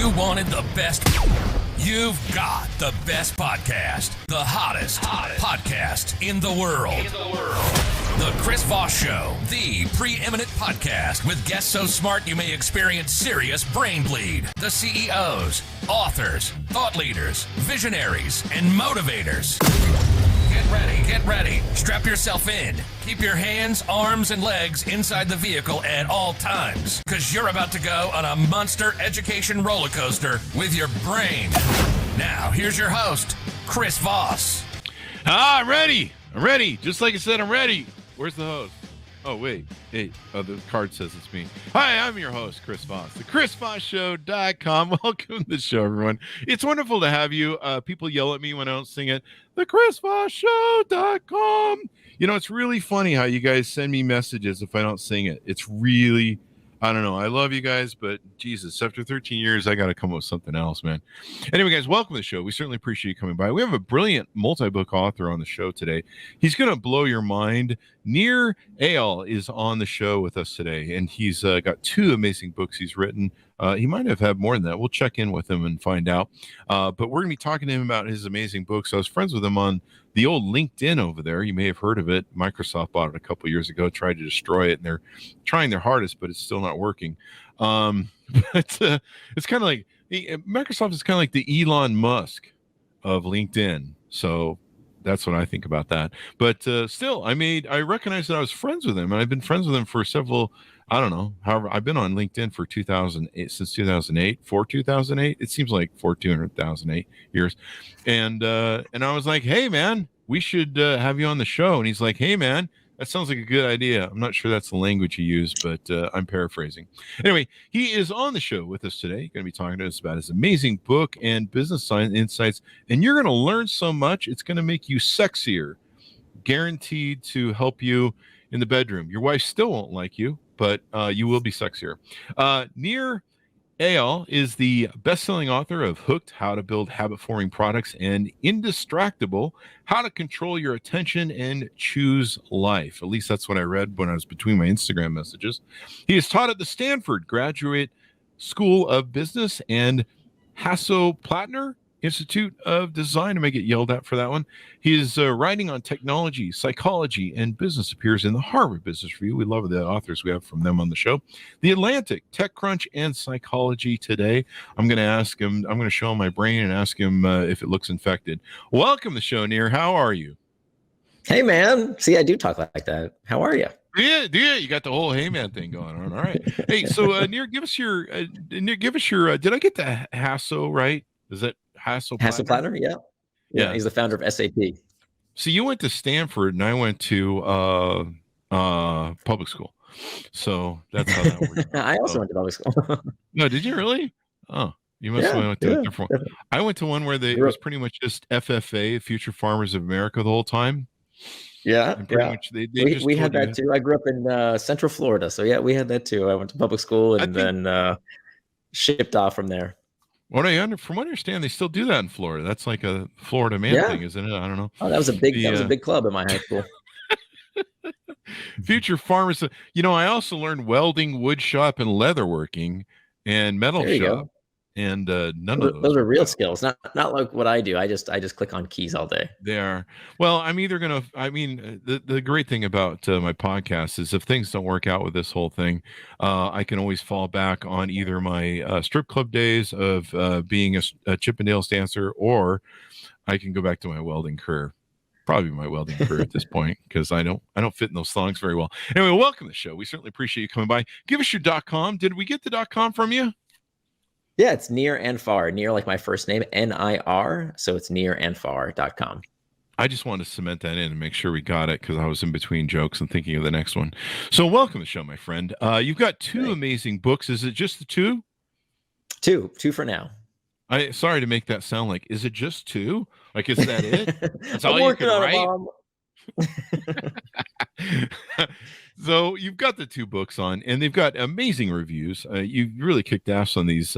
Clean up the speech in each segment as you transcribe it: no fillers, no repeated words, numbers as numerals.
You wanted the best. You've got the best podcast. The hottest podcast in the world. The Chris Voss Show, the preeminent podcast with guests so smart you may experience serious brain bleed. The CEOs, authors, thought leaders, visionaries, and motivators. Get ready. Strap yourself in. Keep your hands, arms, and legs inside the vehicle at all times, because you're about to go on a monster education roller coaster with your brain. Now, here's your host, Chris Voss. I'm ready. Just like I said, I'm ready. Where's the host? Oh, wait. Hey, the card says it's me. Hi, I'm your host, Chris Voss. The ChrisVossShow.com. Welcome to the show, everyone. It's wonderful to have you. People yell at me when I don't sing it. The ChrisVossShow.com. You know, it's really funny how you guys send me messages if I don't sing it. It's really, I don't know. I love you guys, but Jesus, after 13 years, I got to come up with something else, man. Anyway, guys, welcome to the show. We certainly appreciate you coming by. We have a brilliant multi-book author on the show today. He's going to blow your mind. Eyal is on the show with us today, and he's got two amazing books he's written. He might have had more than that. We'll check in with him and find out. But we're going to be talking to him about his amazing books. I was friends with him on the old LinkedIn over there. You may have heard of it. Microsoft bought it a couple years ago, tried to destroy it, and they're trying their hardest, but it's still not working. But it's kind of like Microsoft is kind of like the Elon Musk of LinkedIn. So that's what I think about that. But still, I recognized that I was friends with him, and I've been friends with him for several. I don't know. However, I've been on LinkedIn for 2008, since 2008, for 2008. It seems like for 200,008 years. And I was like, hey, man, we should have you on the show. And he's like, hey, man, that sounds like a good idea. I'm not sure that's the language he used, but I'm paraphrasing. Anyway, he is on the show with us today. He's going to be talking to us about his amazing book and business science insights. And you're going to learn so much. It's going to make you sexier, guaranteed to help you in the bedroom. Your wife still won't like you, but you will be sexier. Eyal is the best-selling author of Hooked, How to Build Habit-Forming Products, and Indistractable, How to Control Your Attention and Choose Life. At least that's what I read when I was between my Instagram messages. He is taught at the Stanford Graduate School of Business and Hasso-Plattner Institute of Design. I may get yelled at for that one. His writing on technology, psychology, and business appears in the Harvard Business Review. We love the authors we have from them on the show. The Atlantic, TechCrunch, and Psychology Today. I'm going to show him my brain and ask him if it looks infected. Welcome to the show, Nir. How are you? Hey, man. See, I do talk like that. How are you? Yeah, you got the whole hey man thing going on. All right. Hey, so Nir, give us your. Did I get the Hasso right? Is that Hasso-Plattner? Yeah. He's the founder of SAP. So you went to Stanford, and I went to public school. So that's how that works. I also went to public school. No, did you really? Oh, you must have went to a different one. I went to one where it was pretty much just FFA, Future Farmers of America, the whole time. Yeah, much we had that too. I grew up in Central Florida, so yeah, we had that too. I went to public school and then shipped off from there. From what I understand, they still do that in Florida. That's like a Florida man thing, isn't it? I don't know. Oh, that was a big club in my high school. Future Farmers. You know, I also learned welding, wood shop, and leatherworking, and metal shop. And none of those are real skills, not like what I do. I just click on keys all day. They are. Well, the great thing about my podcast is if things don't work out with this whole thing, I can always fall back on either my strip club days of being a Chippendales dancer, or I can go back to my welding career. Probably my welding career at this point, because I don't fit in those thongs very well. Anyway, welcome to the show. We certainly appreciate you coming by. Give us your .com. Did we get the .com from you? Yeah, it's Nir and Far. Nir like my first name, N-I-R. So it's nirandfar.com. I just wanted to cement that in and make sure we got it, because I was in between jokes and thinking of the next one. So welcome to the show, my friend. You've got two amazing books. Is it just the two? Two for now. Sorry to make that sound like, is it just two? Like, is that it? That's all you can write? So you've got the two books on, and they've got amazing reviews. You really kicked ass on these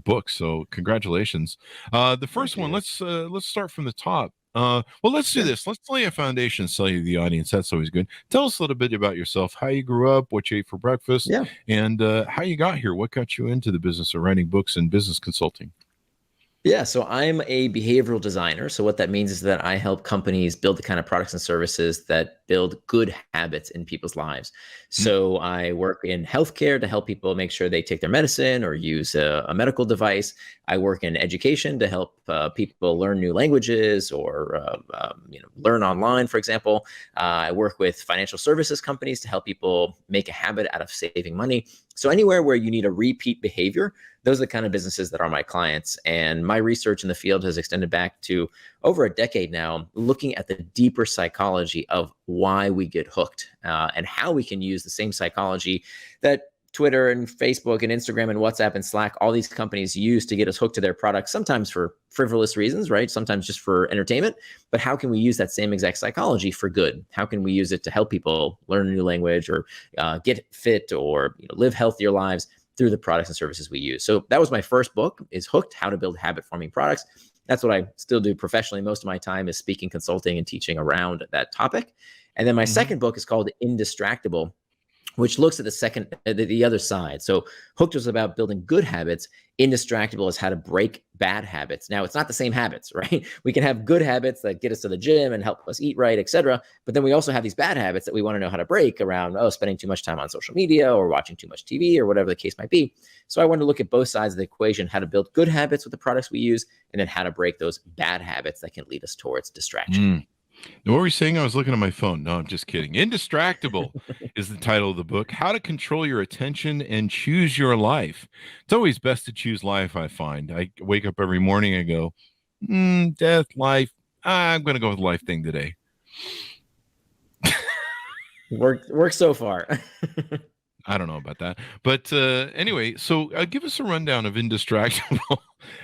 books, so congratulations. The first one, let's start from the top. Well, let's do this. Let's lay a foundation, sell you to the audience. That's always good. Tell us a little bit about yourself, how you grew up, what you ate for breakfast, and how you got here. What got you into the business of writing books and business consulting? Yeah, so I'm a behavioral designer. So what that means is that I help companies build the kind of products and services that build good habits in people's lives. So I work in healthcare to help people make sure they take their medicine or use a medical device. I work in education to help people learn new languages or learn online, for example. I work with financial services companies to help people make a habit out of saving money. So anywhere where you need a repeat behavior, those are the kind of businesses that are my clients. And my research in the field has extended back to over a decade now, looking at the deeper psychology of why we get hooked and how we can use the same psychology that Twitter and Facebook and Instagram and WhatsApp and Slack, all these companies use to get us hooked to their products, sometimes for frivolous reasons, right? Sometimes just for entertainment. But how can we use that same exact psychology for good? How can we use it to help people learn a new language or get fit or live healthier lives through the products and services we use? So that was my first book, is Hooked: How to Build Habit-Forming Products. That's what I still do professionally. Most of my time is speaking, consulting, and teaching around that topic. And then my second book is called Indistractable, which looks at the other side. So Hooked was about building good habits. Indistractable is how to break bad habits. Now, it's not the same habits, right? We can have good habits that get us to the gym and help us eat right, et cetera. But then we also have these bad habits that we want to know how to break around, spending too much time on social media or watching too much TV or whatever the case might be. So I want to look at both sides of the equation, how to build good habits with the products we use, and then how to break those bad habits that can lead us towards distraction. What were you saying? I was looking at my phone. No, I'm just kidding. Indistractable is the title of the book. How to control your attention and choose your life. It's always best to choose life, I find. I wake up every morning and go, death, life. I'm going to go with the life thing today. Work so far. I don't know about that. But anyway, so give us a rundown of Indistractable.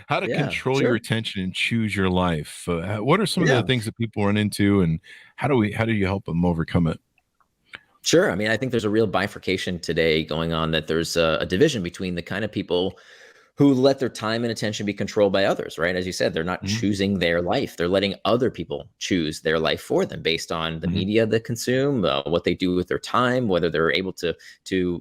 How to control your attention and choose your life. What are some of the things that people run into, and how do you help them overcome it? Sure. I mean, I think there's a real bifurcation today going on, that there's a division between the kind of people who let their time and attention be controlled by others, right? As you said, they're not choosing their life. They're letting other people choose their life for them based on the media they consume, what they do with their time, whether they're able to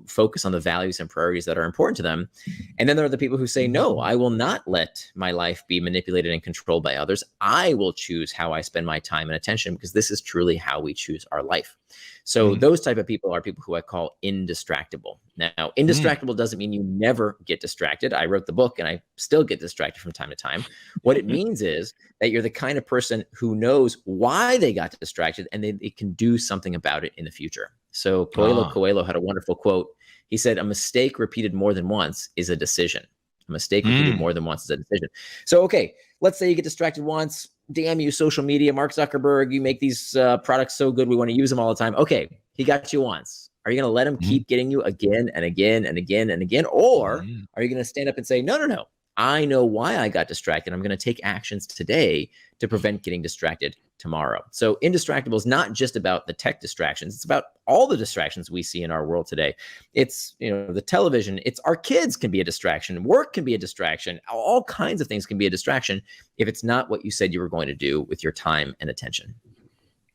focus on the values and priorities that are important to them. And then there are the people who say, no, I will not let my life be manipulated and controlled by others. I will choose how I spend my time and attention, because this is truly how we choose our life. So those type of people are people who I call indistractable. Now, indistractable doesn't mean you never get distracted. I wrote the book and I still get distracted from time to time. What it means is that you're the kind of person who knows why they got distracted and they can do something about it in the future. So Paulo Coelho had a wonderful quote. He said, "A mistake repeated more than once is a decision." A mistake repeated more than once is a decision. So, okay, let's say you get distracted once. Damn you, social media, Mark Zuckerberg, you make these products so good, we want to use them all the time. Okay, he got you once. Are you going to let him keep getting you again and again and again and again? Or are you going to stand up and say, no, I know why I got distracted. I'm going to take actions today to prevent getting distracted tomorrow. So Indistractable is not just about the tech distractions. It's about all the distractions we see in our world today. It's, the television, it's our kids can be a distraction. Work can be a distraction. All kinds of things can be a distraction if it's not what you said you were going to do with your time and attention.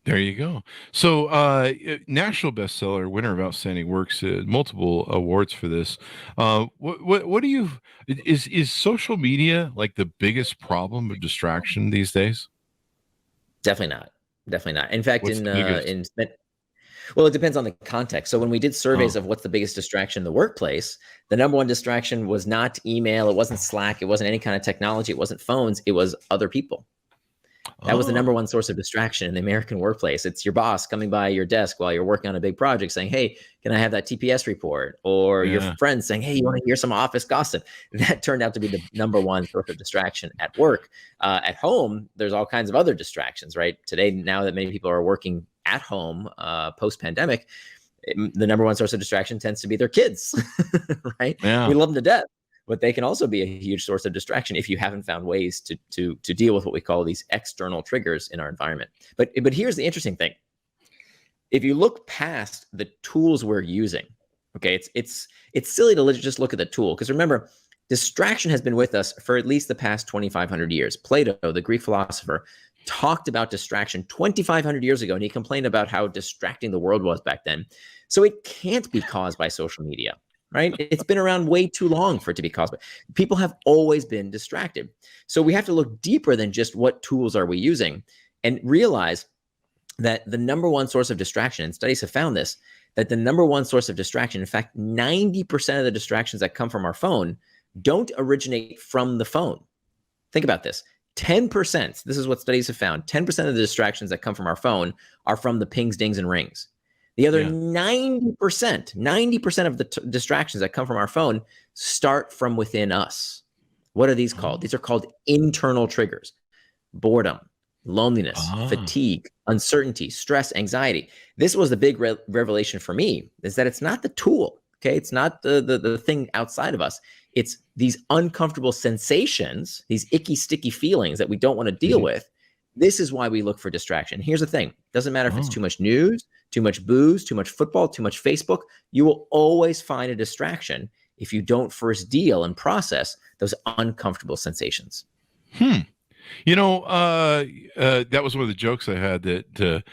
There you go. So, national bestseller, winner of outstanding works, multiple awards for this. What do you is social media like the biggest problem of distraction these days? Definitely not. In fact, well, it depends on the context. So when we did surveys of what's the biggest distraction in the workplace, the number one distraction was not email, it wasn't Slack, it wasn't any kind of technology, it wasn't phones, it was other people. That was the number one source of distraction in the American workplace. It's your boss coming by your desk while you're working on a big project saying, hey, can I have that TPS report? Or your friend saying, hey, you want to hear some office gossip? That turned out to be the number one source of distraction at work. At home, there's all kinds of other distractions, right? Today, now that many people are working at home post-pandemic, the number one source of distraction tends to be their kids, right? Yeah. We love them to death. But they can also be a huge source of distraction if you haven't found ways to deal with what we call these external triggers in our environment. But here's the interesting thing. If you look past the tools we're using, okay, it's silly to just look at the tool, because remember, distraction has been with us for at least the past 2,500 years. Plato, the Greek philosopher, talked about distraction 2,500 years ago, and he complained about how distracting the world was back then. So it can't be caused by social media, right? It's been around way too long for it to be caused by. People have always been distracted. So we have to look deeper than just what tools are we using and realize that the number one source of distraction, and studies have found this, that the number one source of distraction, in fact, 90% of the distractions that come from our phone don't originate from the phone. Think about this. 10%, this is what studies have found, 10% of the distractions that come from our phone are from the pings, dings, and rings. The other 90% of the distractions that come from our phone start from within us. What are these called? These are called internal triggers: boredom, loneliness, fatigue, uncertainty, stress, anxiety. This was the big revelation for me, is that it's not the tool. Okay. It's not the thing outside of us. It's these uncomfortable sensations, these icky, sticky feelings that we don't want to deal with. This is why we look for distraction. Here's the thing. Doesn't matter if it's too much news, too much booze, too much football, too much Facebook. You will always find a distraction if you don't first deal and process those uncomfortable sensations. You know, that was one of the jokes I had, that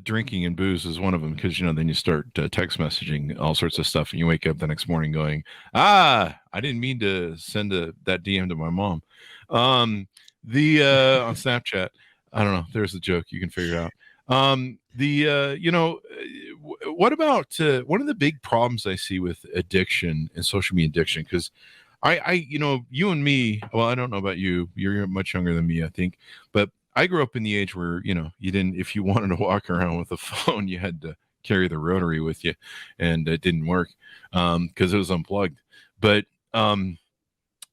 drinking and booze is one of them, because, you know, then you start text messaging all sorts of stuff, and you wake up the next morning going, I didn't mean to send that DM to my mom. On Snapchat, I don't know. There's the joke. You can figure it out. You know, what about one of the big problems I see with addiction and social media addiction? Because you know, you and me, well, I don't know about you. You're much younger than me, I think. But I grew up in the age where, you know, you didn't, if you wanted to walk around with a phone, you had to carry the rotary with you, and it didn't work because it was unplugged. But,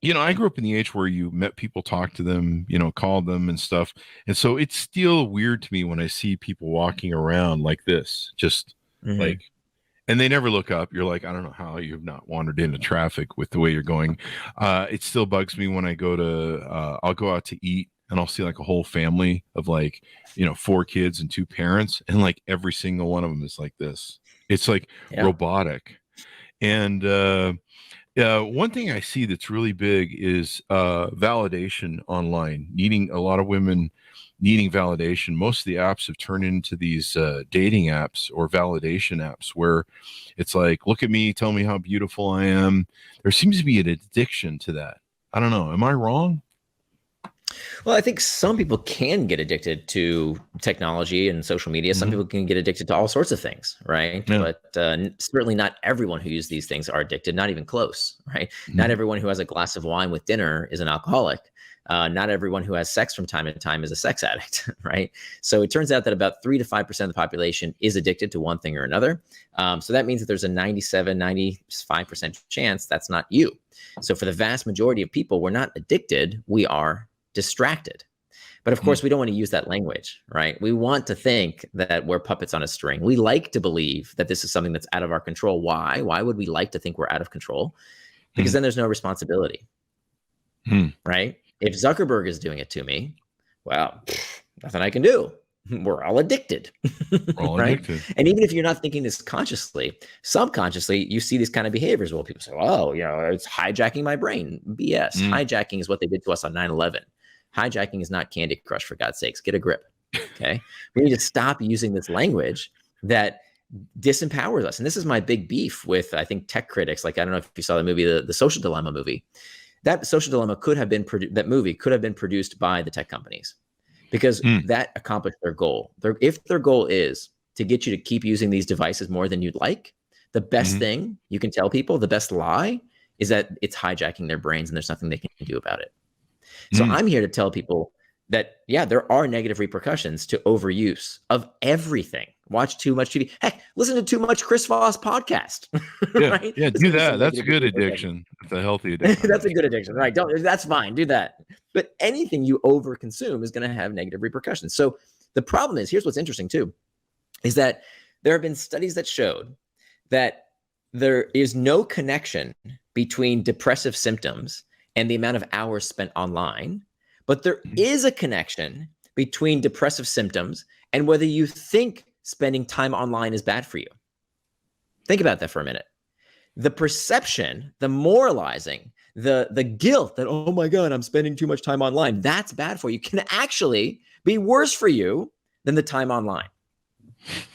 you know, I grew up in the age where you met people, talked to them, you know, called them and stuff. And so it's still weird to me when I see people walking around like this, just like, and they never look up. You're like, I don't know how you've not wandered into traffic with the way you're going. It still bugs me when I go to, I'll go out to eat, and I'll see like a whole family of, like, you know, 4 kids and 2 parents. And like every single one of them is like this. It's like robotic. And one thing I see that's really big is validation online, a lot of women needing validation. Most of the apps have turned into these dating apps or validation apps, where it's like, look at me, tell me how beautiful I am. There seems to be an addiction to that. I don't know. Am I wrong? Well, I think some people can get addicted to technology and social media. Some people can get addicted to all sorts of things, right? But certainly not everyone who uses these things are addicted, not even close, right? Not everyone who has a glass of wine with dinner is an alcoholic. Not everyone who has sex from time to time is a sex addict, right? So it turns out that about 3 to 5% of the population is addicted to one thing or another. So that means that there's a 95% chance that's not you. So for the vast majority of people, we're not addicted, we are distracted. But of course, we don't want to use that language, right? We want to think that we're puppets on a string. We like to believe that this is something that's out of our control. Why? Why would we like to think we're out of control? Because then there's no responsibility, right? If Zuckerberg is doing it to me, well, nothing I can do. We're all addicted, right? And even if you're not thinking this consciously, subconsciously, you see these kind of behaviors. Well, people say, oh, you know, it's hijacking my brain. BS. Hijacking is what they did to us on 9/11. Hijacking is not Candy Crush, for God's sakes. Get a grip, okay? We need to stop using this language that disempowers us. And this is my big beef with, I think, tech critics. Like, I don't know if you saw the movie, the Social Dilemma movie. That Social Dilemma could have been that movie could have been produced by the tech companies, because that accomplished their goal. If their goal is to get you to keep using these devices more than you'd like, the best thing you can tell people, the best lie, is that it's hijacking their brains and there's nothing they can do about it. So I'm here to tell people that, yeah, there are negative repercussions to overuse of everything. Watch too much TV. Heck, listen to too much Chris Voss podcast. Right? Yeah, do that. That's a good addiction. It's a healthy addiction. That's a good addiction, right? That's fine. Do that. But anything you overconsume is going to have negative repercussions. So the problem is, here's what's interesting too, is that there have been studies that showed that there is no connection between depressive symptoms and the amount of hours spent online, but there is a connection between depressive symptoms and whether you think spending time online is bad for you. Think about that for a minute. The perception, the moralizing, the guilt that, oh my God, I'm spending too much time online, that's bad for you, can actually be worse for you than the time online.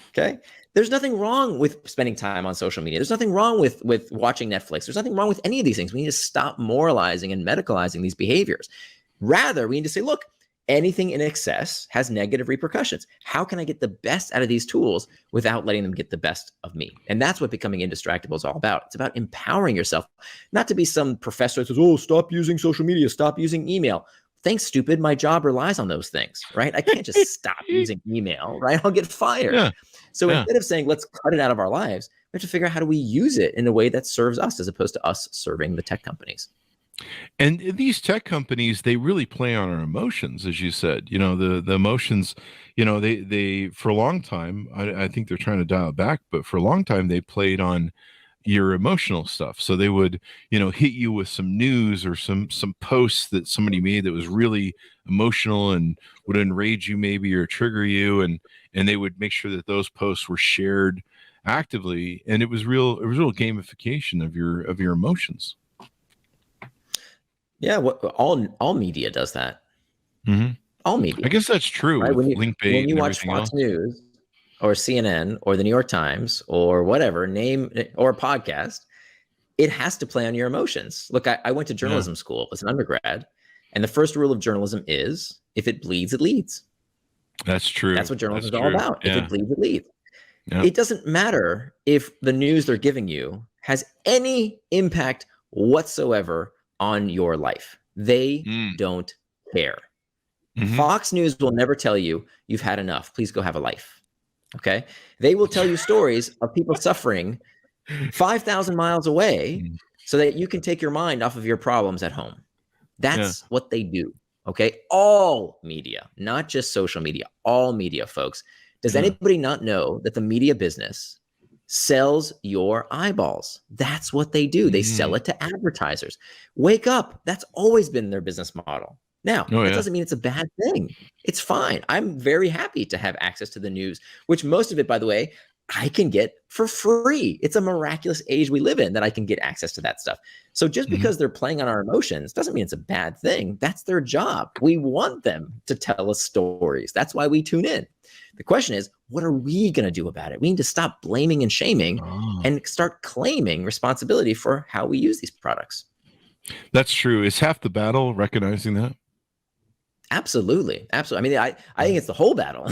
Okay. There's nothing wrong with spending time on social media. There's nothing wrong with watching Netflix. There's nothing wrong with any of these things. We need to stop moralizing and medicalizing these behaviors. Rather, we need to say, look, anything in excess has negative repercussions. How can I get the best out of these tools without letting them get the best of me? And that's what becoming indistractable is all about. It's about empowering yourself, not to be some professor that says, oh, stop using social media, stop using email. Thanks, stupid. My job relies on those things, right? I can't just stop using email, right? I'll get fired. Yeah. So instead of saying, let's cut it out of our lives, we have to figure out how do we use it in a way that serves us as opposed to us serving the tech companies. And these tech companies, they really play on our emotions, as you said. The emotions, they for a long time, I think they're trying to dial it back, but for a long time they played on your emotional stuff. So they would, hit you with some news or some posts that somebody made that was really emotional and would enrage you maybe or trigger you, and they would make sure that those posts were shared actively, and it was real gamification of your emotions. Yeah, all media does that. Mm-hmm. All media. I guess that's true. Right? With When LinkBait you and watch everything Fox else. News or CNN or the New York Times or whatever, or a podcast, it has to play on your emotions. Look, I went to journalism school as an undergrad, and the first rule of journalism is if it bleeds, it leads. That's true. That's what journalism is all about. Yeah. If it bleeds, it leads. Yeah. It doesn't matter if the news they're giving you has any impact whatsoever on your life. They don't care. Mm-hmm. Fox News will never tell you you've had enough. Please go have a life. Okay. They will tell you stories of people suffering 5,000 miles away so that you can take your mind off of your problems at home. That's what they do. Okay. All media, not just social media, all media, folks. Does anybody not know that the media business sells your eyeballs? That's what they do. They sell it to advertisers. Wake up. That's always been their business model. Now, that doesn't mean it's a bad thing. It's fine. I'm very happy to have access to the news, which most of it, by the way, I can get for free. It's a miraculous age we live in that I can get access to that stuff. So just because they're playing on our emotions doesn't mean it's a bad thing. That's their job. We want them to tell us stories. That's why we tune in. The question is, what are we going to do about it? We need to stop blaming and shaming and start claiming responsibility for how we use these products. That's true. Is half the battle recognizing that? Absolutely. Absolutely. I mean, I think it's the whole battle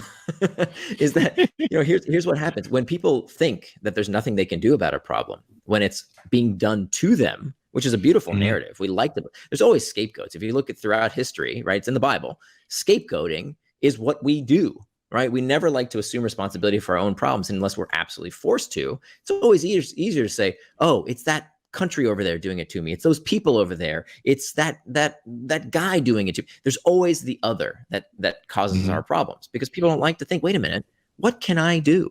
is that, here's what happens when people think that there's nothing they can do about a problem, when it's being done to them, which is a beautiful narrative. We like them. There's always scapegoats. If you look at throughout history, right, it's in the Bible, scapegoating is what we do, right? We never like to assume responsibility for our own problems unless we're absolutely forced to. It's always easier to say, oh, it's that country over there doing it to me. It's those people over there. It's that guy doing it to me. There's always the other that causes our problems, because people don't like to think, wait a minute, what can I do?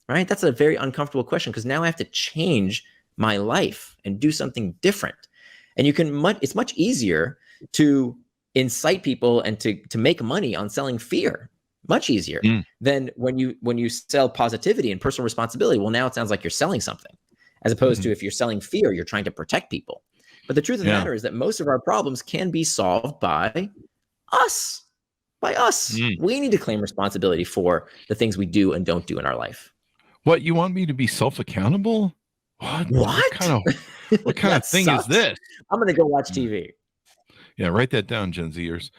Right? That's a very uncomfortable question, because now I have to change my life and do something different. And it's much easier to incite people and to make money on selling fear. Much easier than when you sell positivity and personal responsibility. Well, now it sounds like you're selling something, as opposed to if you're selling fear, you're trying to protect people. But the truth of the matter is that most of our problems can be solved by us. We need to claim responsibility for the things we do and don't do in our life. What, you want me to be self-accountable? What kind of thing is this? I'm going to go watch TV. Yeah, write that down, Gen Zers.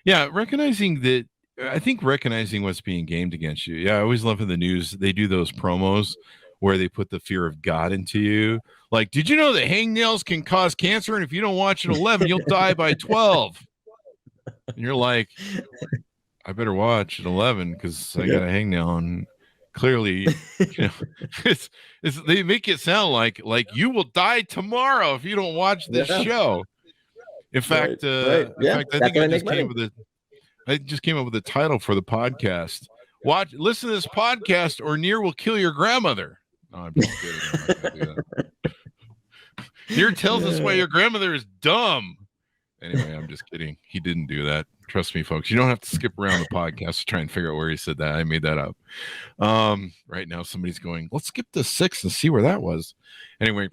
Recognizing that, I think recognizing what's being gamed against you. Yeah, I always love in the news, they do those promos where they put the fear of God into you. Like, did you know that hangnails can cause cancer? And if you don't watch at 11, you'll die by 12. And you're like, I better watch at 11 because I got a hangnail. And clearly, they make it sound like you will die tomorrow if you don't watch this show. In fact, I think I just came up with a title for the podcast. Listen to this podcast, or Near will kill your grandmother. No, I'm just kidding. I'm not gonna do that. Near tells us why your grandmother is dumb. Anyway, I'm just kidding. He didn't do that. Trust me, folks. You don't have to skip around the podcast to try and figure out where he said that. I made that up. Right now, somebody's going, let's skip to 6 and see where that was. Anyway,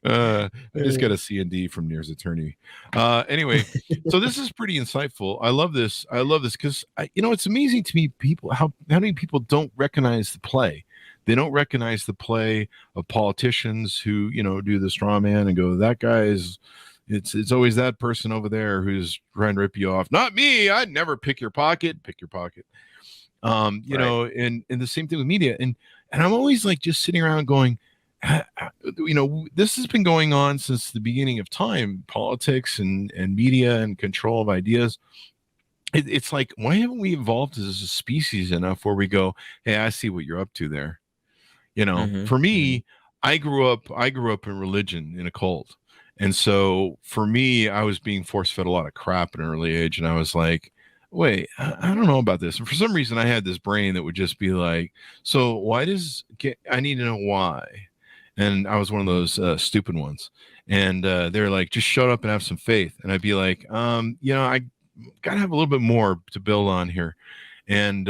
I just got a C&D from Near's attorney. Anyway, so this is pretty insightful. I love this. Because it's amazing to me how many people don't recognize the play. They don't recognize the play of politicians who do the straw man and go, that guy is. It's always that person over there who's trying to rip you off. Not me. I'd never pick your pocket. Pick your pocket. And the same thing with media. And I'm always like just sitting around going, this has been going on since the beginning of time, politics and media and control of ideas. It's like, why haven't we evolved as a species enough where we go, hey, I see what you're up to there. For me, I grew up in religion, in a cult. And so for me, I was being force-fed a lot of crap at an early age. And I was like, wait, I don't know about this. And for some reason, I had this brain that would just be like, so I need to know why. And I was one of those stupid ones. And they're like, just shut up and have some faith. And I'd be like, I got to have a little bit more to build on here. And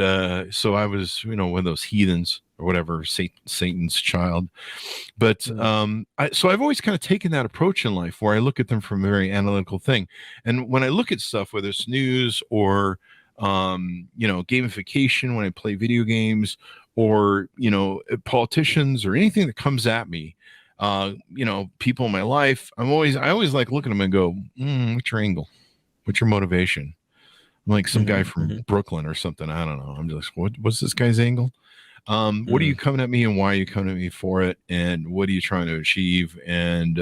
so I was, one of those heathens or whatever, Satan's child. But so I've always kind of taken that approach in life where I look at them from a very analytical thing. And when I look at stuff, whether it's news or, gamification, when I play video games or, politicians or anything that comes at me, people in my life, I always like looking at them and go, what's your angle? What's your motivation? I'm like some guy from Brooklyn or something. I don't know. I'm just, what's this guy's angle? What are you coming at me and why are you coming at me for it? And what are you trying to achieve? And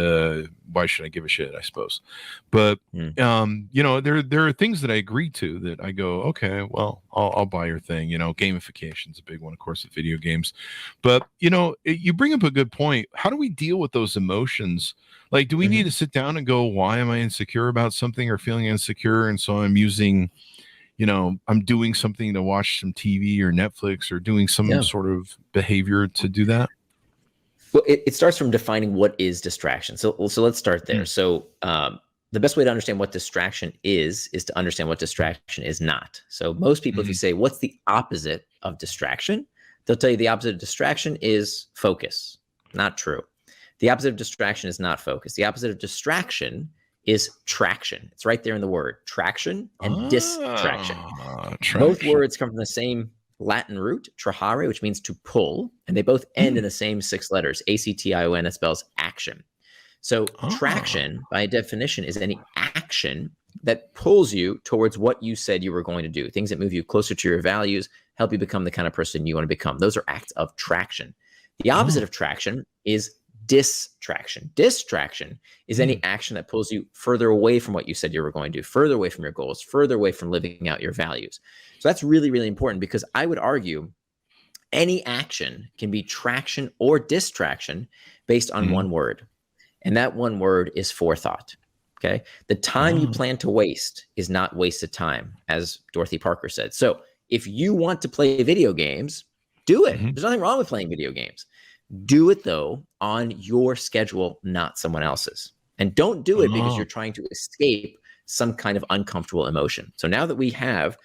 why should I give a shit, I suppose? But, there are things that I agree to that I go, okay, well, I'll buy your thing. Gamification is a big one, of course, with video games. But, you bring up a good point. How do we deal with those emotions? Like, do we need to sit down and go, why am I insecure about something or feeling insecure? And so I'm using... I'm doing something to watch some TV or Netflix or doing some sort of behavior to do that. Well, it starts from defining what is distraction. So let's start there. So the best way to understand what distraction is to understand what distraction is not. So most people, if you say, what's the opposite of distraction? They'll tell you the opposite of distraction is focus. Not true. The opposite of distraction is not focus. The opposite of distraction is traction. It's right there in the word traction and distraction. Both words come from the same Latin root, trahare, which means to pull, and they both end in the same 6 letters, ACTION, that spells action. So traction, by definition, is any action that pulls you towards what you said you were going to do, things that move you closer to your values, help you become the kind of person you want to become. Those are acts of traction. The opposite of traction is distraction. Distraction is any action that pulls you further away from what you said you were going to do, further away from your goals, further away from living out your values. So that's really, really important because I would argue any action can be traction or distraction based on one word. And that one word is forethought. Okay. The time you plan to waste is not wasted time, as Dorothy Parker said. So if you want to play video games, do it. There's nothing wrong with playing video games. Do it, though, on your schedule, not someone else's. And don't do it because you're trying to escape some kind of uncomfortable emotion. So now that we have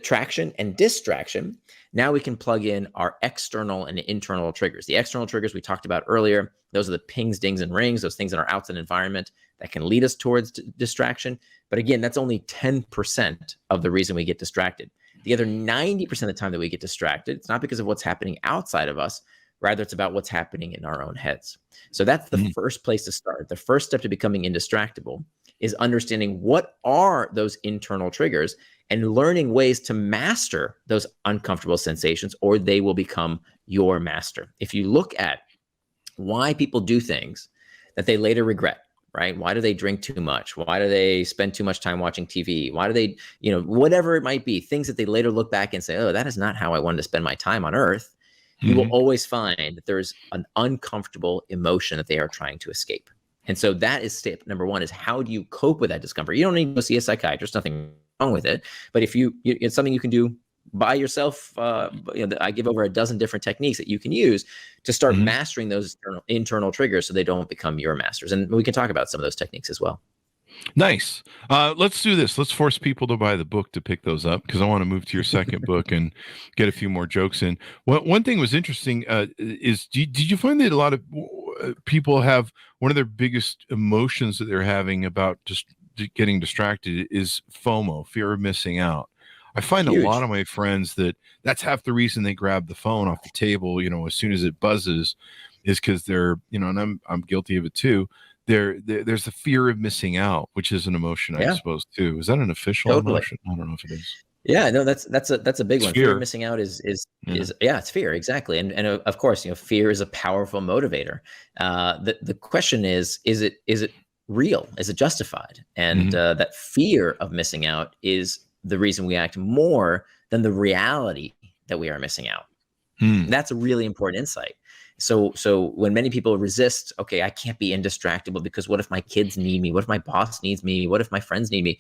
traction and distraction, now we can plug in our external and internal triggers. The external triggers we talked about earlier, those are the pings, dings, and rings, those things in our outside environment that can lead us towards distraction. But again, that's only 10% of the reason we get distracted. The other 90% of the time that we get distracted, it's not because of what's happening outside of us. Rather, it's about what's happening in our own heads. So that's the first place to start. The first step to becoming indistractable is understanding what are those internal triggers and learning ways to master those uncomfortable sensations, or they will become your master. If you look at why people do things that they later regret, right? Why do they drink too much? Why do they spend too much time watching TV? Why do they, whatever it might be, things that they later look back and say, oh, that is not how I wanted to spend my time on earth. You will always find that there's an uncomfortable emotion that they are trying to escape. And so that is step number one, is how do you cope with that discomfort? You don't need to go see a psychiatrist, nothing wrong with it. But if it's something you can do by yourself, I give over a dozen different techniques that you can use to start mastering those internal triggers so they don't become your masters. And we can talk about some of those techniques as well. Nice. Let's do this. Let's force people to buy the book to pick those up, because I want to move to your second book and get a few more jokes in. One thing was interesting is did you find that a lot of people have one of their biggest emotions that they're having about just getting distracted is FOMO, fear of missing out. I find Huge. a lot of my friends that's half the reason they grab the phone off the table, as soon as it buzzes, is because they're, and I'm guilty of it too. There's the fear of missing out, which is an emotion, I suppose, too. Is that an official emotion? I don't know if it is. Yeah, no, that's a big one. Fear of missing out is it's fear, exactly. And of course, fear is a powerful motivator. The question is it real? Is it justified? And that fear of missing out is the reason we act more than the reality that we are missing out. That's a really important insight. So when many people resist, okay, I can't be indistractable because what if my kids need me? What if my boss needs me? What if my friends need me?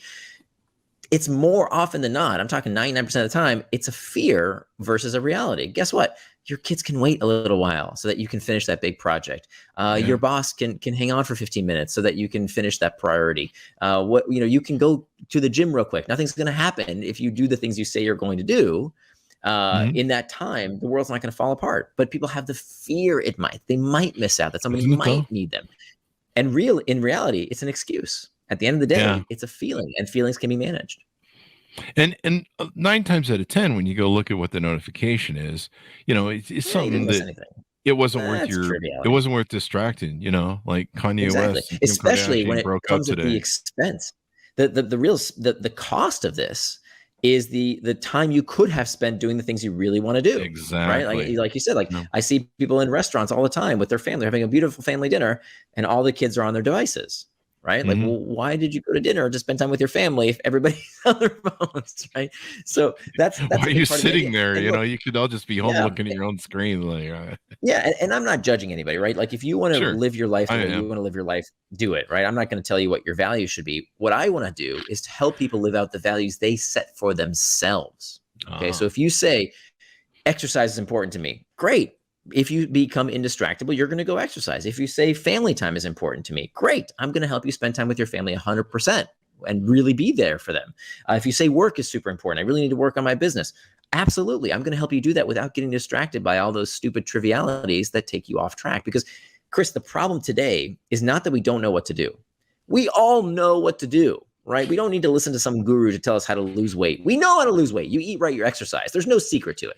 It's more often than not, I'm talking 99% of the time, it's a fear versus a reality. Guess what? Your kids can wait a little while so that you can finish that big project. Your boss can hang on for 15 minutes so that you can finish that priority. You can go to the gym real quick. Nothing's going to happen if you do the things you say you're going to do. In that time, the world's not going to fall apart. But people have the fear they might miss out, that somebody might need them. And in reality, it's an excuse. At the end of the day, it's a feeling, and feelings can be managed. And 9 times out of 10, when you go look at what the notification is, it's something that it wasn't worth distracting, like Kanye West, especially when it comes at the expense. The cost of this is the time you could have spent doing the things you really want to do. Exactly. Right? Like you said, I see people in restaurants all the time with their family having a beautiful family dinner, and all the kids are on their devices. Right? Like, well, why did you go to dinner or just spend time with your family if everybody's on their phones? Right? So that's why are you sitting there? You could all just be home looking at your own screen. And I'm not judging anybody, right? Like, if you want to live your life the way you want to live your life, do it, right? I'm not going to tell you what your values should be. What I want to do is to help people live out the values they set for themselves. Okay. So if you say exercise is important to me, great. If you become indistractable, you're going to go exercise. If you say family time is important to me, great. I'm going to help you spend time with your family 100% and really be there for them. If you say work is super important, I really need to work on my business. Absolutely. I'm going to help you do that without getting distracted by all those stupid trivialities that take you off track. Because, Chris, the problem today is not that we don't know what to do. We all know what to do. Right? We don't need to listen to some guru to tell us how to lose weight. We know how to lose weight. You eat right, you exercise. There's no secret to it.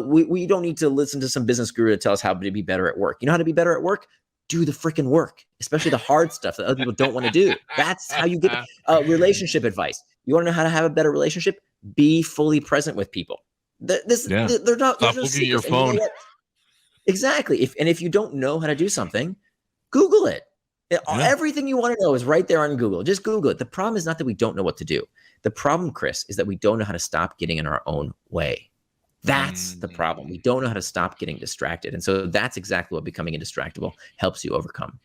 We don't need to listen to some business guru to tell us how to be better at work. You know how to be better at work? Do the freaking work, especially the hard stuff that other people don't want to do. That's how you get relationship advice. You want to know how to have a better relationship? Be fully present with people. They're not. Stop looking at your phone. Exactly. If you don't know how to do something, Google it. Everything you want to know is right there on Google. Just Google it. The problem is not that we don't know what to do. The problem, Chris, is that we don't know how to stop getting in our own way. That's the problem. We don't know how to stop getting distracted. And so that's exactly what becoming indistractable helps you overcome.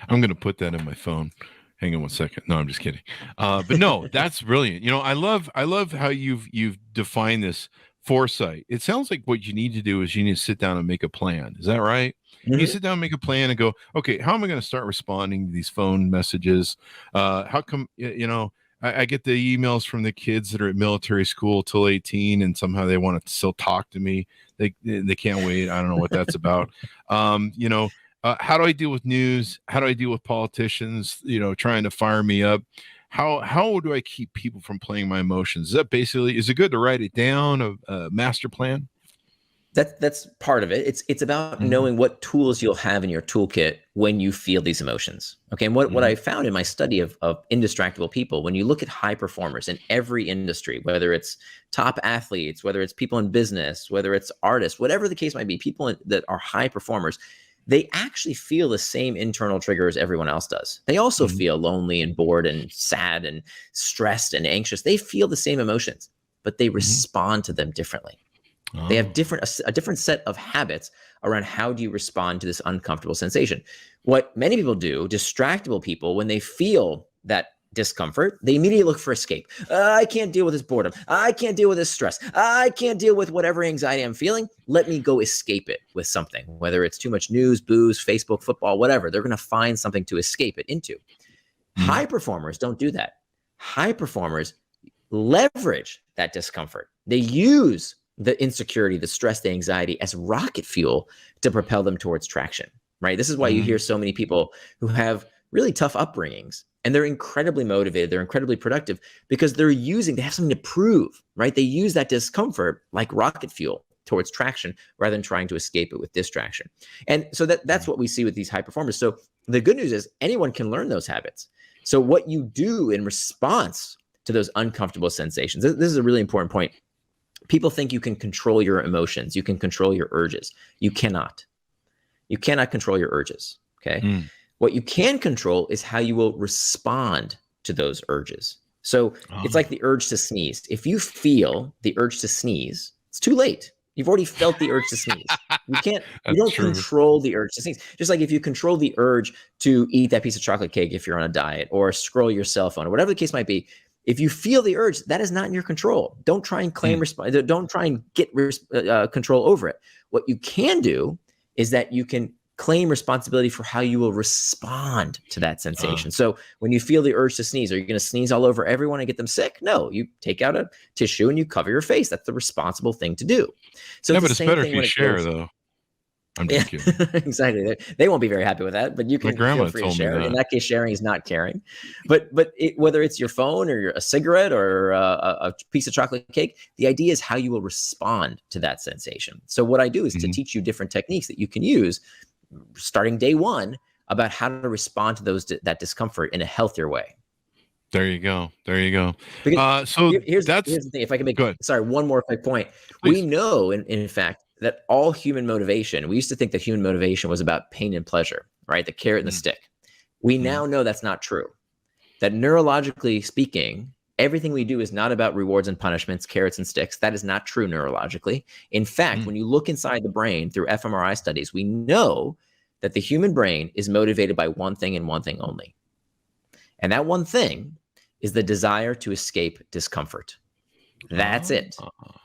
I'm going to put that in my phone. Hang on 1 second. No, I'm just kidding. But no, that's brilliant. I love how you've defined this foresight. It sounds like what you need to do is you need to sit down and make a plan. Is that right? You sit down and make a plan and go, okay, how am I going to start responding to these phone messages? How come, I get the emails from the kids that are at military school till 18 and somehow they want to still talk to me. They can't wait. I don't know what that's about. How do I deal with news? How do I deal with politicians, trying to fire me up? How do I keep people from playing my emotions? Is it good to write it down, a master plan? That's part of it. It's about knowing what tools you'll have in your toolkit when you feel these emotions. Okay. And what I found in my study of indistractable people, when you look at high performers in every industry, whether it's top athletes, whether it's people in business, whether it's artists, whatever the case might be, people that are high performers, they actually feel the same internal triggers everyone else does. They also feel lonely and bored and sad and stressed and anxious. They feel the same emotions, but they respond to them differently. They have a different set of habits around how do you respond to this uncomfortable sensation. What many people do, distractible people, when they feel that discomfort, they immediately look for escape. I can't deal with this boredom. I can't deal with this stress. I can't deal with whatever anxiety I'm feeling. Let me go escape it with something, whether it's too much news, booze, Facebook, football, whatever. They're going to find something to escape it into. High performers don't do that. High performers leverage that discomfort. They use the insecurity, the stress, the anxiety as rocket fuel to propel them towards traction, right? This is why you hear so many people who have really tough upbringings and they're incredibly motivated, they're incredibly productive because they have something to prove, right? They use that discomfort like rocket fuel towards traction rather than trying to escape it with distraction. And so that's what we see with these high performers. So the good news is anyone can learn those habits. So what you do in response to those uncomfortable sensations, this is a really important point. People think you can control your emotions. You can control your urges. You cannot. You cannot control your urges, okay? What you can control is how you will respond to those urges. So it's like the urge to sneeze. If you feel the urge to sneeze, it's too late. You've already felt the urge to sneeze. You don't control the urge to sneeze. Just like if you control the urge to eat that piece of chocolate cake if you're on a diet or scroll your cell phone or whatever the case might be, if you feel the urge, that is not in your control. Don't try and claim don't try and get control over it. What you can do is that you can claim responsibility for how you will respond to that sensation. So when you feel the urge to sneeze, are you going to sneeze all over everyone and get them sick? No, you take out a tissue and you cover your face. That's the responsible thing to do. So but it's better if you share, though. I'm just kidding. Exactly. They won't be very happy with that, but you can feel free to share. In that case, sharing is not caring. But whether it's your phone or a cigarette or a piece of chocolate cake, the idea is how you will respond to that sensation. So what I do is to teach you different techniques that you can use starting day one about how to respond to that discomfort in a healthier way. There you go. Because so here's the thing. If I can make one more quick point. Please. We know, in fact, that all human motivation, we used to think that human motivation was about pain and pleasure, right? The carrot and the stick. We now know that's not true. That neurologically speaking, everything we do is not about rewards and punishments, carrots and sticks. That is not true neurologically. In fact, when you look inside the brain through fMRI studies, we know that the human brain is motivated by one thing and one thing only. And that one thing is the desire to escape discomfort. That's it.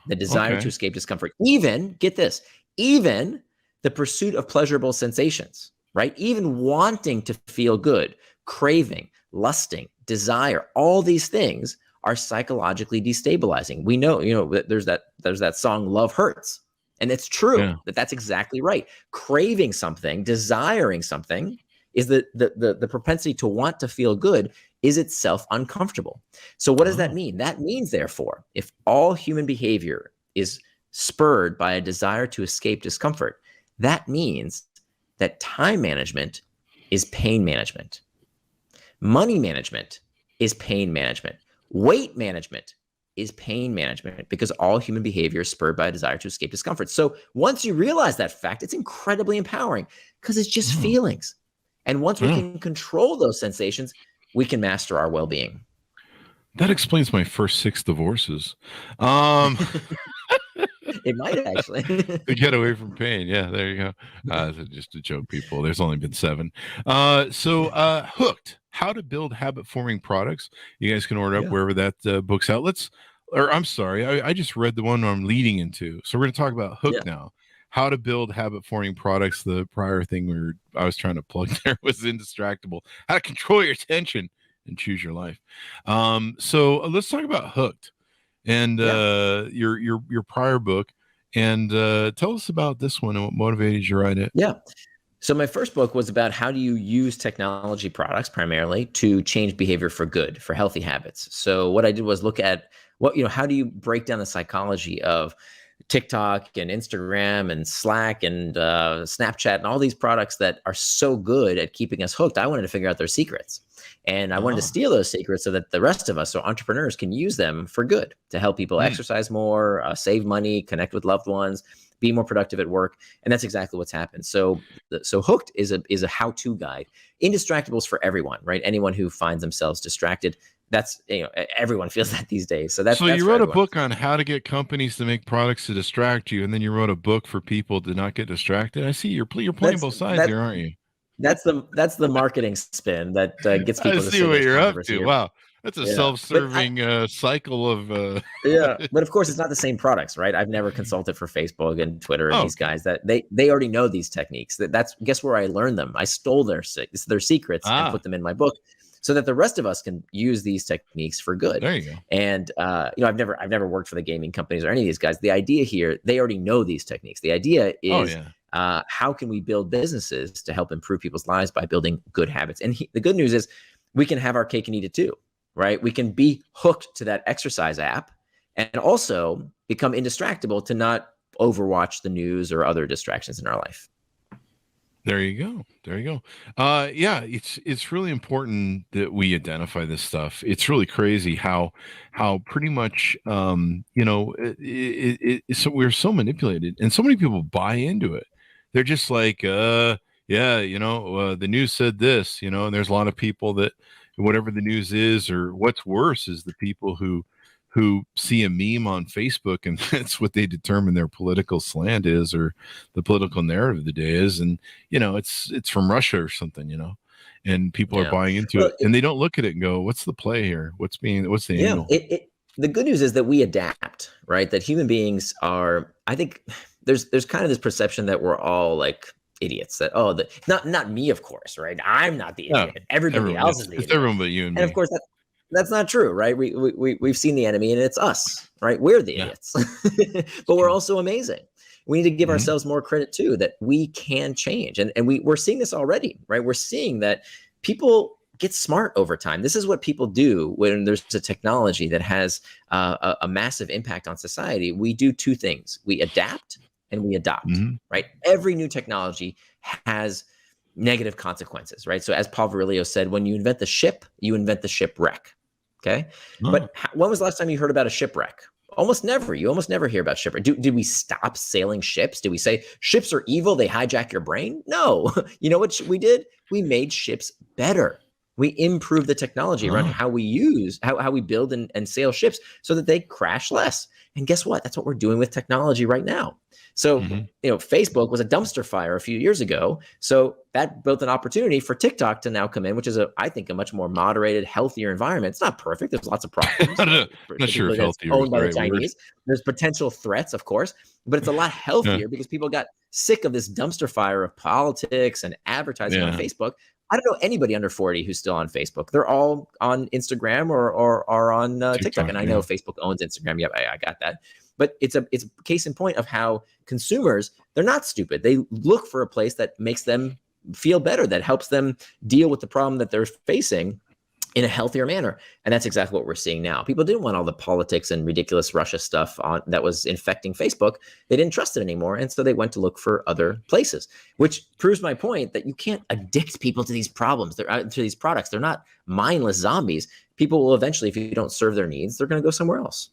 The desire to escape discomfort. Even, get this, even the pursuit of pleasurable sensations, right? Even wanting to feel good, craving, lusting, desire, all these things are psychologically destabilizing. We know, there's that song, Love Hurts. And it's true that's exactly right. Craving something, desiring something is the propensity to want to feel good is itself uncomfortable. So what does that mean? That means, therefore, if all human behavior is spurred by a desire to escape discomfort, that means that time management is pain management. Money management is pain management. Weight management is pain management because all human behavior is spurred by a desire to escape discomfort. So once you realize that fact, it's incredibly empowering because it's just feelings. And once we can control those sensations, we can master our well-being. That explains my first 6 divorces. It might actually. To get away from pain. Yeah, there you go. Just a joke, people. There's only been 7. So Hooked, How to Build Habit-Forming Products. You guys can order up wherever that book's out. I just read the one I'm leading into. So we're going to talk about Hooked now. How to Build Habit-Forming Products. The prior thing I was trying to plug there was Indistractable. How to Control Your Attention and Choose Your Life. So let's talk about Hooked and your prior book. And tell us about this one and what motivated you to write it. Yeah. So my first book was about how do you use technology products primarily to change behavior for good, for healthy habits. So what I did was look at how do you break down the psychology of TikTok and Instagram and Slack and Snapchat and all these products that are so good at keeping us hooked. I wanted to figure out their secrets. And I wanted to steal those secrets so that the rest of us, so entrepreneurs, can use them for good to help people exercise more, save money, connect with loved ones, be more productive at work. And that's exactly what's happened. So Hooked is a how-to guide. Indistractable is for everyone, right? Anyone who finds themselves distracted. That's, everyone feels that these days. So you wrote a book on how to get companies to make products to distract you, and then you wrote a book for people to not get distracted. I see you're playing both sides here, aren't you? That's the marketing spin that gets people. I see what you're up to. Wow, that's a self-serving cycle of. But of course, it's not the same products, right? I've never consulted for Facebook and Twitter and these guys that they already know these techniques. That's guess where I learned them. I stole their secrets and put them in my book. so that the rest of us can use these techniques for good. There you go. And I've never worked for the gaming companies or any of these guys. The idea here, they already know these techniques. The idea is how can we build businesses to help improve people's lives by building good habits? And the good news is we can have our cake and eat it too, right? We can be hooked to that exercise app and also become indistractable to not overwatch the news or other distractions in our life. There you go. There you go. Yeah, it's really important that we identify this stuff. It's really crazy how pretty much so we're so manipulated, and so many people buy into it. They're just like, the news said this, and there's a lot of people that whatever the news is, or what's worse is the people who see a meme on Facebook and that's what they determine their political slant is, or the political narrative of the day is. And, it's from Russia or something, and people are buying into it, and they don't look at it and go, what's the play here? What's the angle? The good news is that we adapt, right? That human beings are, I think there's kind of this perception that we're all like idiots, that, not me, of course, right? I'm not the idiot. Everybody else is the idiot. It's everyone but you and me. And of course, that's not true, right? We've seen the enemy and it's us, right? We're the idiots, but we're also amazing. We need to give ourselves more credit too, that we can change. And we're seeing this already, right? We're seeing that people get smart over time. This is what people do when there's a technology that has a massive impact on society. We do two things. We adapt and we adopt, right? Every new technology has negative consequences, right? So as Paul Virilio said, when you invent the ship, you invent the shipwreck. Okay. But when was the last time you heard about a shipwreck? Almost never. You almost never hear about shipwreck. Did we stop sailing ships? Did we say ships are evil? They hijack your brain? No. You know what we did? We made ships better. We improved the technology around how we build and sail ships so that they crash less. And guess what? That's what we're doing with technology right now. So, Facebook was a dumpster fire a few years ago. So that built an opportunity for TikTok to now come in, which is I think a much more moderated, healthier environment. It's not perfect. There's lots of problems. Not sure if healthier owned by the Chinese. There's potential threats, of course, but it's a lot healthier because people got sick of this dumpster fire of politics and advertising on Facebook. I don't know anybody under 40 who's still on Facebook. They're all on Instagram or on TikTok. And I know Facebook owns Instagram. Yep, I got that. But it's a case in point of how consumers, they're not stupid. They look for a place that makes them feel better, that helps them deal with the problem that they're facing in a healthier manner. And that's exactly what we're seeing now. People didn't want all the politics and ridiculous Russia stuff that was infecting Facebook. They didn't trust it anymore. And so they went to look for other places, which proves my point that you can't addict people to these problems. To these products. They're not mindless zombies. People will eventually, if you don't serve their needs, they're going to go somewhere else.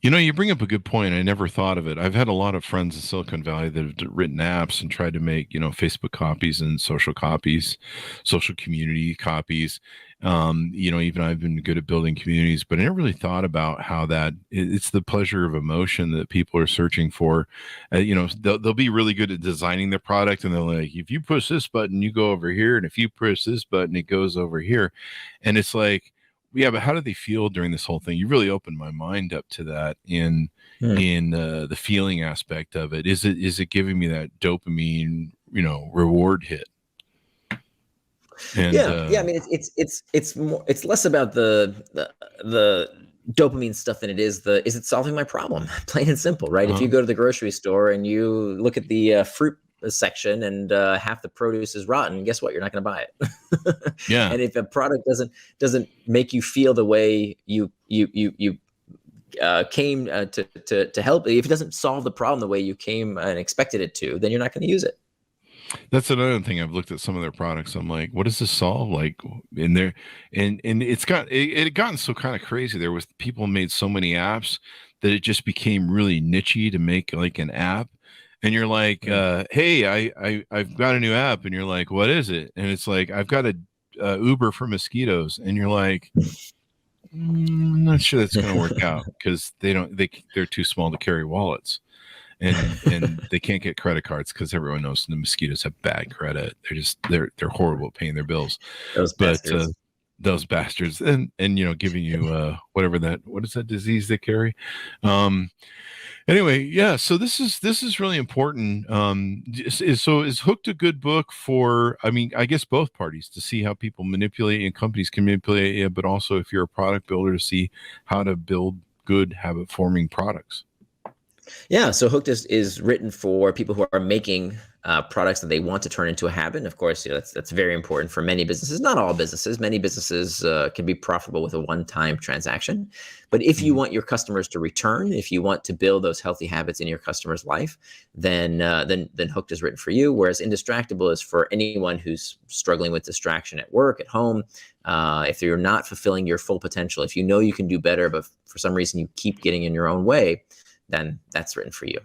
You bring up a good point. I never thought of it. I've had a lot of friends in Silicon Valley that have written apps and tried to make, Facebook copies and social copies, social community copies. Even I've been good at building communities, but I never really thought about how that it's the pleasure of emotion that people are searching for. They'll be really good at designing their product, and they're like, if you push this button, you go over here. And if you push this button, it goes over here. And it's like, yeah, but how do they feel during this whole thing? You really opened my mind up to that in the feeling aspect of it. Is it giving me that dopamine, reward hit? And, I mean, it's less about the dopamine stuff than it is is it solving my problem? Plain and simple, right? If you go to the grocery store and you look at the fruit section and half the produce is rotten, guess what? You're not going to buy it. And if a product doesn't make you feel the way you came to help, if it doesn't solve the problem the way you came and expected it to, then you're not going to use it. That's another thing. I've looked at some of their products. I'm like, what does this solve? Like in there, and it had gotten so kind of crazy. There was people made so many apps that it just became really nichey to make like an app. And you're like, hey, I've got a new app. And you're like, what is it? And it's like, I've got a Uber for mosquitoes. And you're like, I'm not sure that's going to work out because they're too small to carry wallets. And they can't get credit cards because everyone knows the mosquitoes have bad credit. They're horrible at paying their bills. Those bastards. those bastards, and giving you what is that disease they carry. Anyway, yeah, so this is really important. Is Hooked a good book for, I mean, I guess both parties, to see how people manipulate and companies can manipulate you, but also if you're a product builder, to see how to build good habit forming products? Yeah, so Hooked is written for people who are making products that they want to turn into a habit. And of course, that's very important for many businesses. Not all businesses. Many businesses can be profitable with a one-time transaction. But if you want your customers to return, if you want to build those healthy habits in your customer's life, then Hooked is written for you. Whereas Indistractable is for anyone who's struggling with distraction at work, at home. If you're not fulfilling your full potential, if you know you can do better, but for some reason you keep getting in your own way, then that's written for you.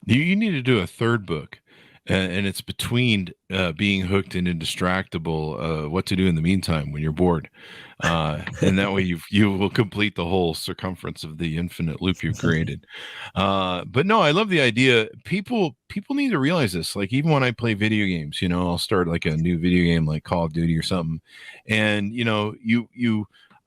You need to do a third book, and it's between being hooked and Indistractable, what to do in the meantime when you're bored. And that way you will complete the whole circumference of the infinite loop you've created. But no, I love the idea. People need to realize this. Like, even when I play video games, I'll start like a new video game like Call of Duty or something, and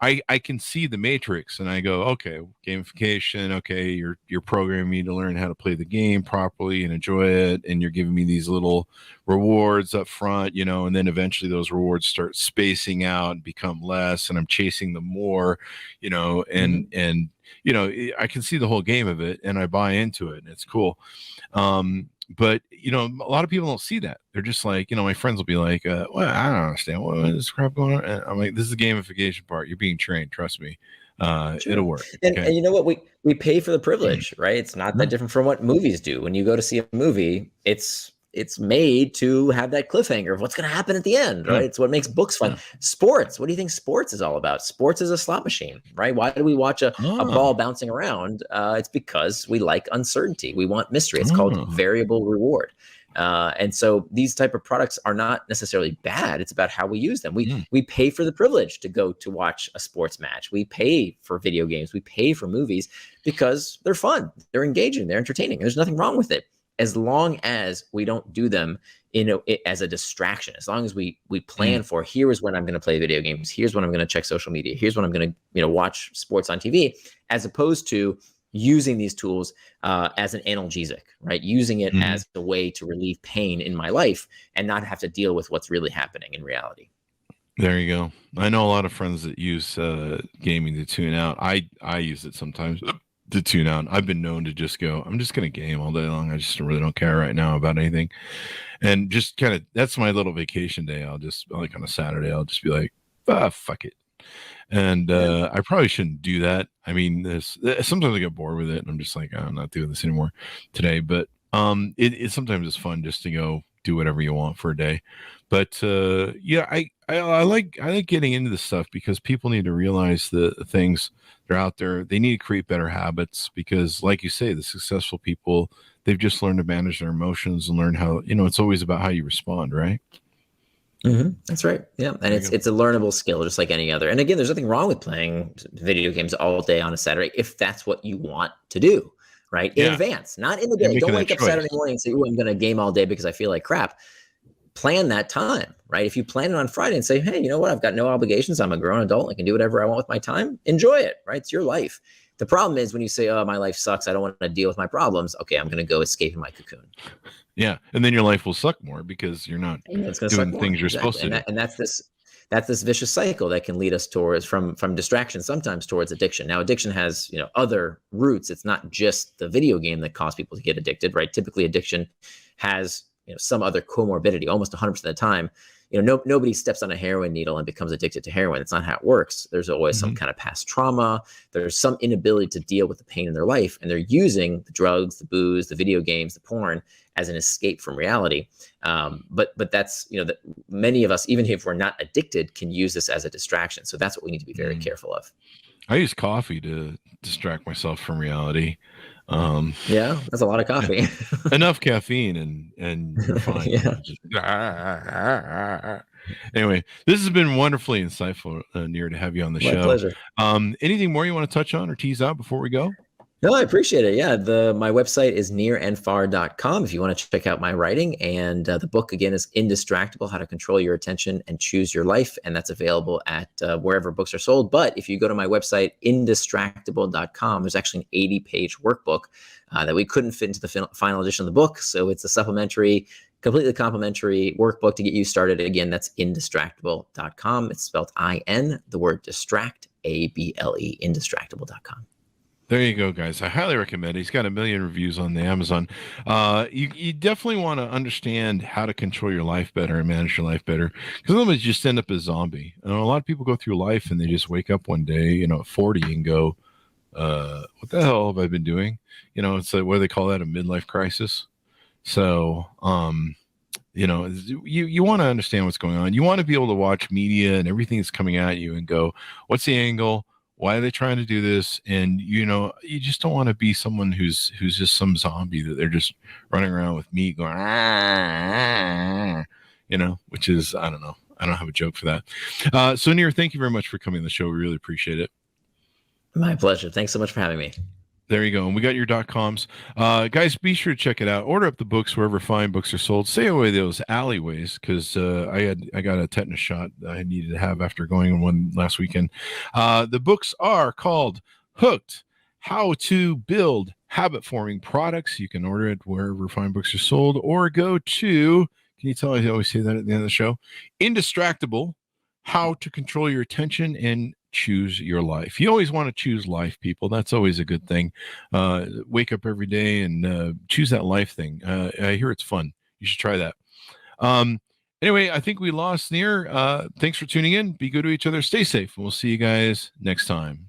I can see the matrix, and I go, okay, gamification. Okay, you're programming me to learn how to play the game properly and enjoy it, and you're giving me these little rewards up front, and then eventually those rewards start spacing out and become less, and I'm chasing them more, and I can see the whole game of it, and I buy into it, and it's cool. But a lot of people don't see that. They're just like, my friends will be like, well, I don't understand what is this crap going on. And I'm like, this is the gamification part. You're being trained. Trust me. Sure. It'll work. And you know what? We pay for the privilege, right? It's not that different from what movies do. When you go to see a movie, it's made to have that cliffhanger of what's going to happen at the end, right? It's what makes books fun. Sports. What do you think sports is all about? Sports is a slot machine, right? Why do we watch a ball bouncing around? It's because we like uncertainty. We want mystery. It's called variable reward. And so these type of products are not necessarily bad. It's about how we use them. We pay for the privilege to go to watch a sports match. We pay for video games. We pay for movies because they're fun. They're engaging. They're entertaining. There's nothing wrong with it, as long as we don't do them as a distraction. As long as we plan for, here is when I'm going to play video games. Here's when I'm going to check social media. Here's when I'm going to watch sports on TV, as opposed to using these tools as an analgesic, right? Using it as a way to relieve pain in my life and not have to deal with what's really happening in reality. There you go. I know a lot of friends that use gaming to tune out. I use it sometimes to tune out. I've been known to just go, I'm just going to game all day long. I just really don't care right now about anything. And just kind of, that's my little vacation day. I'll just, like on a Saturday, I'll just be like, fuck it. And I probably shouldn't do that. I mean, sometimes I get bored with it, and I'm just like, I'm not doing this anymore today. But it sometimes it's fun just to go do whatever you want for a day. But yeah, I like getting into this stuff because people need to realize the things that are out there. They need to create better habits because, like you say, the successful people, they've just learned to manage their emotions and learn how, it's always about how you respond, right? That's right. Yeah. And it's a learnable skill, just like any other. And again, there's nothing wrong with playing video games all day on a Saturday if that's what you want to do, right? In advance, not in the day. Don't wake up Saturday morning and say, oh, I'm going to game all day because I feel like crap. Plan that time, right? If you plan it on Friday and say, hey, you know what? I've got no obligations. I'm a grown adult. I can do whatever I want with my time. Enjoy it, right? It's your life. The problem is when you say, oh, my life sucks, I don't want to deal with my problems. Okay, I'm going to go escape in my cocoon. Yeah. And then your life will suck more because you're not doing things you're supposed to do. And that's this vicious cycle that can lead us towards from distraction, sometimes towards addiction. Now, addiction has, other roots. It's not just the video game that causes people to get addicted, right? Typically addiction has, some other comorbidity. Almost 100% of the time, nobody steps on a heroin needle and becomes addicted to heroin. It's not how it works. There's always some kind of past trauma. There's some inability to deal with the pain in their life. And they're using the drugs, the booze, the video games, the porn as an escape from reality. But that's, that many of us, even if we're not addicted, can use this as a distraction. So that's what we need to be very careful of. I use coffee to distract myself from reality. Yeah, that's a lot of coffee. Enough caffeine and you're fine. Anyway, this has been wonderfully insightful, Nir, to have you on the show. My pleasure. Anything more you want to touch on or tease out before we go? No, I appreciate it. Yeah, my website is nearandfar.com if you want to check out my writing. And the book, again, is Indistractable, How to Control Your Attention and Choose Your Life. And that's available at wherever books are sold. But if you go to my website, indistractable.com, there's actually an 80-page workbook that we couldn't fit into the final edition of the book. So it's a supplementary, completely complimentary workbook to get you started. Again, that's indistractable.com. It's spelled I-N, the word distract, A-B-L-E, indistractable.com. There you go, guys. I highly recommend it. He's got 1 million reviews on the Amazon. You definitely want to understand how to control your life better and manage your life better, because otherwise you just end up a zombie. A lot of people go through life and they just wake up one day, at 40 and go, what the hell have I been doing? It's like, what do they call that? A midlife crisis. So, you want to understand what's going on. You want to be able to watch media and everything that's coming at you and go, what's the angle? Why are they trying to do this? And, you just don't want to be someone who's just some zombie that they're just running around with meat going, which is, I don't know. I don't have a joke for that. So Nir, thank you very much for coming on the show. We really appreciate it. My pleasure. Thanks so much for having me. There you go. And we got your .coms. Guys, be sure to check it out. Order up the books wherever fine books are sold. Stay away those alleyways, because I got a tetanus shot I needed to have after going on one last weekend. The books are called Hooked, How to Build Habit-Forming Products. You can order it wherever fine books are sold, or go to, can you tell I always say that at the end of the show? Indistractable, How to Control Your Attention and Choose Your Life. You always want to choose life, people. That's always a good thing. Wake up every day and choose that life thing. I hear it's fun. You should try that. Anyway, I think we lost Nir. Thanks for tuning in. Be good to each other. Stay safe. And we'll see you guys next time.